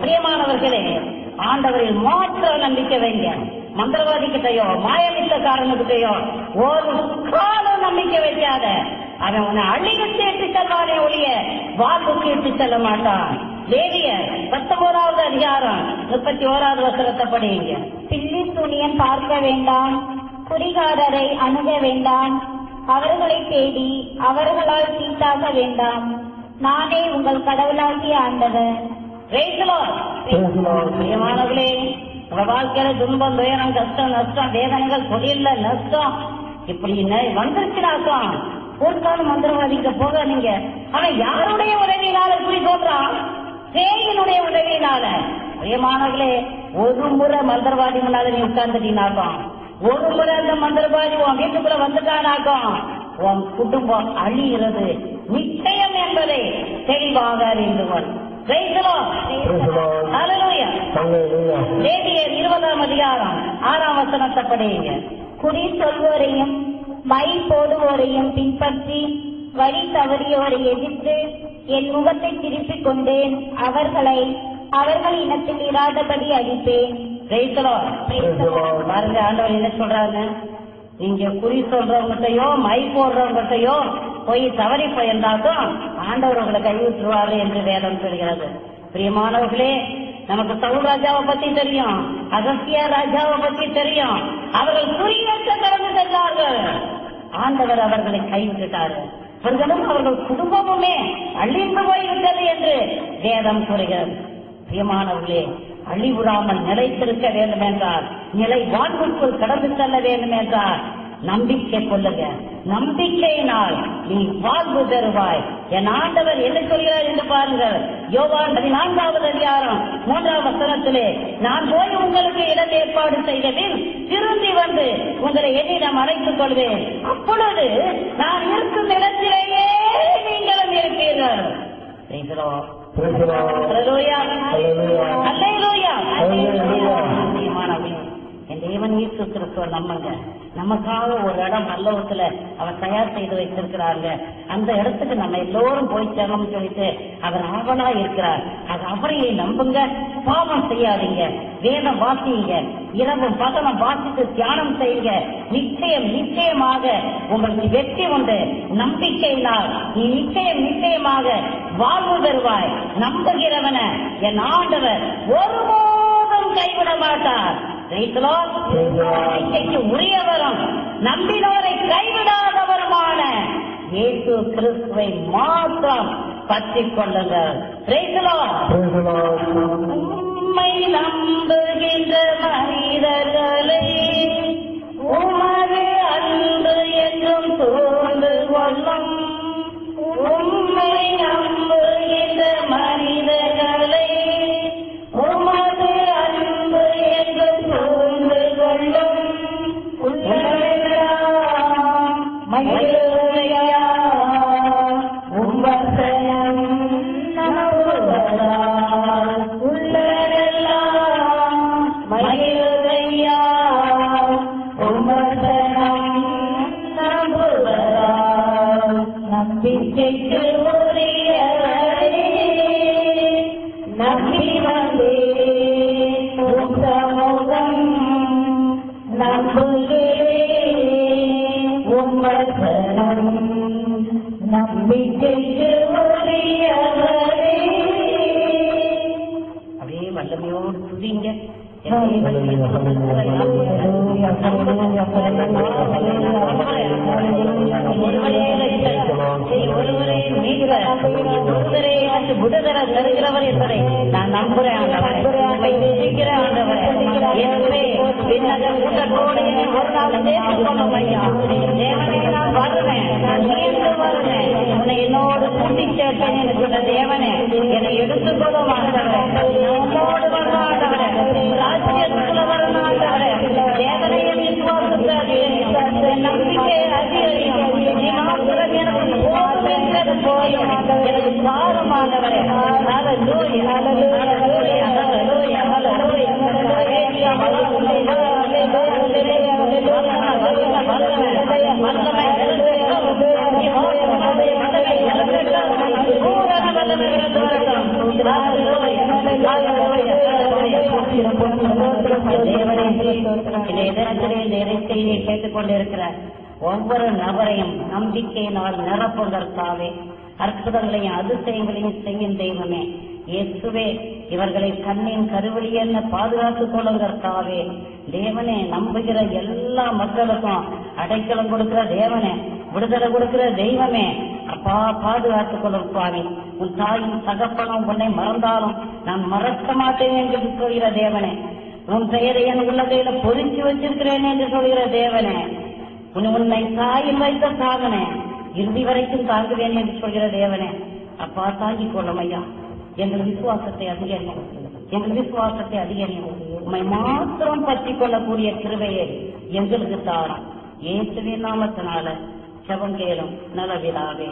பிரியமானவர்களே, ஆண்டவரில் மாத்திர நம்பிக்கை வைங்க. மந்திரவாதி கிட்டையோ மாயமித்தக்காரனுக்கிட்டையோ ஒரு காலம் நம்பிக்கை வைக்காத. அவன் உன்னை அழிவுக்கு இட்டு செல்வானே ஒழிய வாழ்வுக்கு இட்டு செல்ல மாட்டான். லேவியர் 19வது அதிகாரம் 31வது வசனத்தை படிங்க. பில்லி துணியம் பார்க்க வேண்டாம், குறிகாரரை அணுக வேண்டாம், அவர்களை தேடி அவர்களால் தீட்டாக வேண்டாம். நானே உங்கள் கடவுளாகிய ஆண்டவர். பிரியமானவர்களே, உங்க வாழ்க்கையில துன்பம், துயரம், கஷ்டம், நஷ்டம், வேதனைகள், தொழில நஷ்டம் இப்படி வந்துருச்சுனாக்கம் ஒரு காலம் மந்திரவாதிக்க போகாதீங்க. ஆனா யாருடைய உதவியினால இப்படி சொல்றான்? பேயினுடைய உதவியினால. பிரியமானவர்களே, ஒரு முறை மந்திரவாதி முன்னால நீ உட்கார்ந்துட்டீனாக்கம், ஒரு முறை அந்த மந்திரவாதி உன் வீட்டுக்குள்ள வந்துட்டானாக்கம் உன் குடும்பம் அழிகிறது நிச்சயம் என்பதை தெளிவாக அறிந்துவார். லேவியர் 20ஆம் அதிகாரம் 6ஆம் வசனத்தை படிங்க. குறி சொல்வோரையும் மை போடுவோரையும் பின்பற்றி வழி தவறியோரை எதிர்த்து என் முகத்தை திருப்பிக் கொண்டேன். அவர்களை அவர்கள் இனத்தில் இராதபடி அடிப்பேன். பாருங்க, ஆண்டவர் என்ன சொல்றாங்க? நீங்க குறி சொல்றவங்ககிட்டயோ மை போடுறவங்ககிட்டயோ போய் தவறி போயிருந்தாக்கும் ஆண்டவர் உங்களை கைவிட்டுருவாரு என்று வேதம் சொல்கிறது. பிரியமானவர்களே, நமக்கு சவுல் ராஜாவை பத்தி தெரியும், அகஸ்தியா ராஜாவை பத்தி தெரியும். அவர்கள் குறியற்ற கடந்து சென்றார்கள். ஆண்டவர் அவர்களை கைவிட்டுட்டாரு. அவர்கள் குடும்பமுமே அழிந்து போய்விட்டது என்று வேதம் கூறுகிறது. பிரியமானவர்களே, அழிவுறாமல் நிலைத்திருக்க வேண்டும் என்றால், நிலை வாழ்வுக்குள் கடந்து செல்ல வேண்டும் என்றால் நம்பிக்கை கொள்ளுங்க. நம்பிக்கையினால் நீ வாழ்வு பெறுவாய். என் ஆண்டவர் என்ன சொல்கிறார் என்று பாருங்கள். யோவான் 14வது அதிகாரம் 3ஆம் வசனத்திலே, நான் போய் உங்களுக்கு இடம் ஏற்பாடு செய்ததில் திரும்பி வந்து உங்களை என்னிடம் அழைத்துக் கொள்வேன். அப்பொழுது நான் இருக்கும் இடத்திலேயே நீங்களும் இருப்பீர்கள். என் தேவன் இயேசு கிறிஸ்துவ நம்புங்க. நமக்காக ஒரு இடம் பல்லவத்துல அவர் தயார் செய்து வைத்திருக்கிறாங்க. அந்த இடத்துக்கு நம்ம எல்லோரும் போய் சேரணும்னு சொல்லிட்டு அவர் ஆவலா இருக்கிறார். அது அவரையே நம்புங்க. பாவம் செய்யாதீங்க, வேதம் வாசியுங்க, இரவும் பகலும் வாசித்து தியானம் செய்யுங்க. நிச்சயமாக உங்களுக்கு வெற்றி உண்டு. நம்பிக்கையினால் நீ நிச்சயமாக வாழ்வு பெறுவாய். நம்புகிறவன என் ஆண்டவர் ஒருபோதும் கைவிட மாட்டார். உரியவரும் நம்பினோரை கைவிடாதவருமான இயேசு கிறிஸ்துவை மாத்திரம் பற்றிக் கொள்ளுங்கள். உம்மை நம்புகின்ற மனிதர்களே, உமது அன்பு என்றும் சூழ்ந்து கொள்ளும். உம்மை நம்புகின்ற மனிதர்களே, உமது அன்பு என்றும் சூழ்ந்து கொள்ளும். உள்ளவெல்லாம் மகிழ்வையா உம்பசனம் நம்புவதால், உள்ளவெல்லாம் மகிழ்வையா உம்பசனம் நம்புவதால். நம்பிக்கைக்கு உரியவரே, நம்பி வந்தே சமூகம் நம்புகிறேன். உம்பசனம் நம்பிக்கைக்கு உரியவரே. அப்படியே வல்லமையோடு துதிங்க. ஒருவரே விடுதலை தருகிறவர் என்பதை நான் நம்புறேன். ஒரு நாள் தேவனை நான் வருவேன், உன்னை என்னோடு கூட்டி சேர்த்தேன் என்று சொன்ன தேவனே, என்னை எடுத்துக்கொள்ளும் ஆண்டவரே, உன்னோடு வருவாண்டவரே, ராஜ்யத்துக்குள்ள வரமாண்டவரே, தேவனையை விசுவாசத்தை நம்பிக்கை அதிகரியும். நீ மாத்திரம் எனக்கு போதும் என்றது போயும், எனக்கு பாரும் ஆண்டவரே. ஹல்லேலூயா, ஹல்லேலூயா, ஹல்லேலூயா, ஹல்லேலூயா, பூரண வல்லமை இறைச்செய்தியை கேட்டுக் கொண்டிருக்கிற ஒவ்வொரு நபரையும் நம்பிக்கையினால் நிரப்புவதற்காகவே அற்புதங்களையும் அதிசயங்களையும் செய்யும் தெய்வமே இயேசுவே, இவர்களை கண்ணின் கருவழியென்ன பாதுகாத்துக் கொள்வதற்காகவே தேவனே, நம்புகிற எல்லா மக்களுக்கும் அடைக்கலம் கொடுக்கிற தேவனே, விடுதலை கொடுக்கிற தெய்வமே, அப்பா பாதுகாத்துக் கொள்ளும் சுவாமி. உன் தாயும் தகப்பனும் உன்னை மறந்தாலும் நான் மறக்க மாட்டேன் என்று சொல்கிற தேவனே, உன் பெயரை என் உள்ளதையில பொறிச்சு வச்சிருக்கிறேன் என்று சொல்கிற தேவனே, உன்னை தாயில் வைத்த சாதனை இறுதி வரைக்கும் தாங்குவேன் என்று சொல்கிற தேவனே, அப்பா தாங்கிக் கொள்ளும் ஐயா. எங்கள் விசுவாசத்தை அதிகரியும், எங்கள் விசுவாசத்தை அதிகரியும். உண்மை மாத்திரம் பற்றி கொள்ளக்கூடிய கிருபையை எங்களுக்கு தாரம். இயேசுவின் நாமத்தினால ஜெபம் கேளும் நல்ல பிதாவே.